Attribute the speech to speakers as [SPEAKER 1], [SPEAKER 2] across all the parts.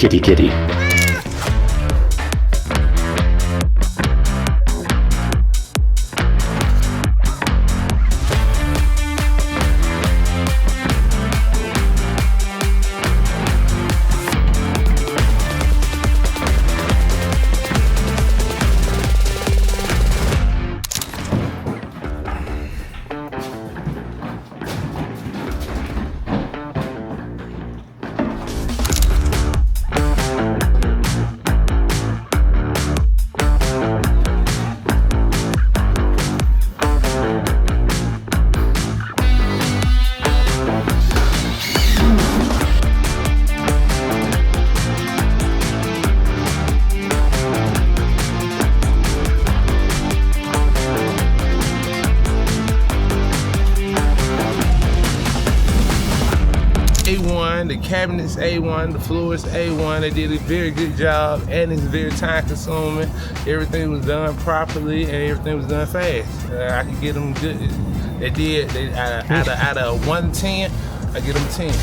[SPEAKER 1] Kitty kitty.
[SPEAKER 2] A1, the cabinets A1, the floors A1. They did a very good job, and it's very time consuming. Everything was done properly and everything was done fast. I could get them good. They out of 1 to 10, I get them 10.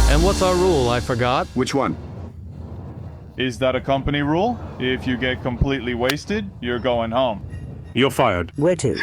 [SPEAKER 3] And what's our rule? I forgot.
[SPEAKER 1] Which one?
[SPEAKER 4] Is that a company rule? If you get completely wasted, you're going home.
[SPEAKER 1] You're fired.
[SPEAKER 5] Where to?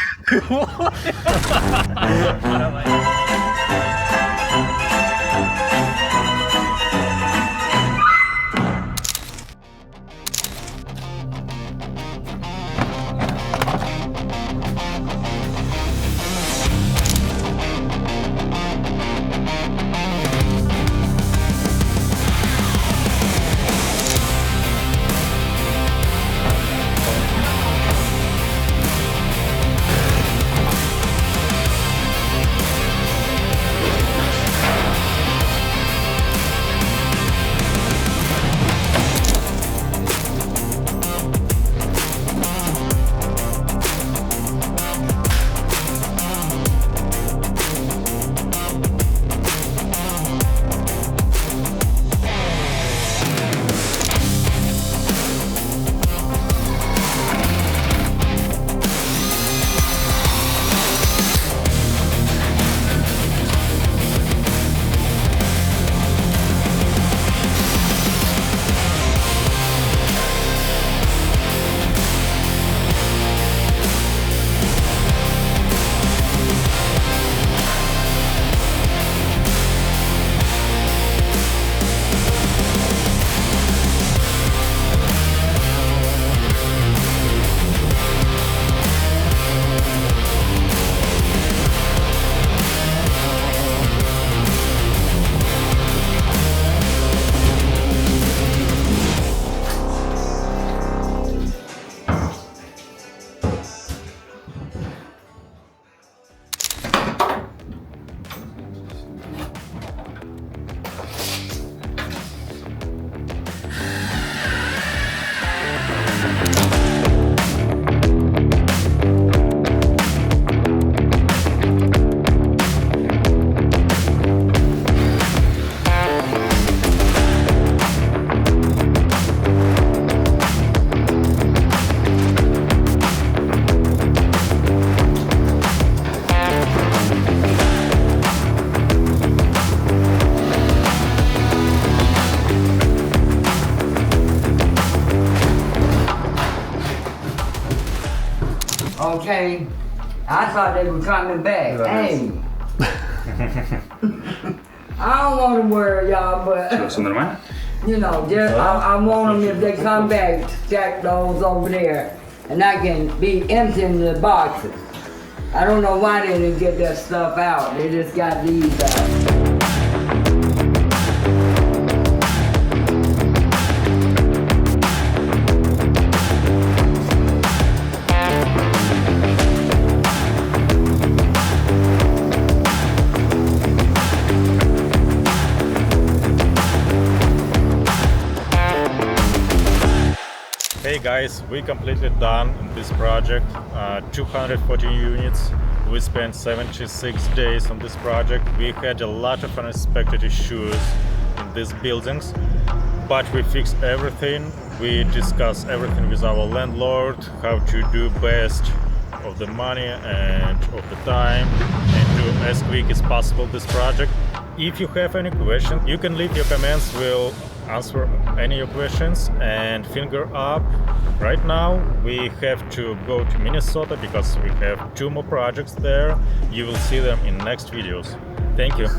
[SPEAKER 5] Okay, I thought they were coming back. Hey. I don't want to worry y'all, but you know, just I want them if they come back to check those over there, and I can be emptying the boxes. I don't know why they didn't get that stuff out. They just got these out.
[SPEAKER 1] Hey guys, we completely done this project, 214 units. We spent 76 days on this project. We had a lot of unexpected issues in these buildings, but we fixed everything. We discussed everything with our landlord, how to do best of the money and of the time, and do as quick as possible this project. If you have any questions, you can leave your comments. We'll answer any of your questions. And finger up. Right now we have to go to Minnesota because we have 2 more projects there. You will see them in next videos. Thank you.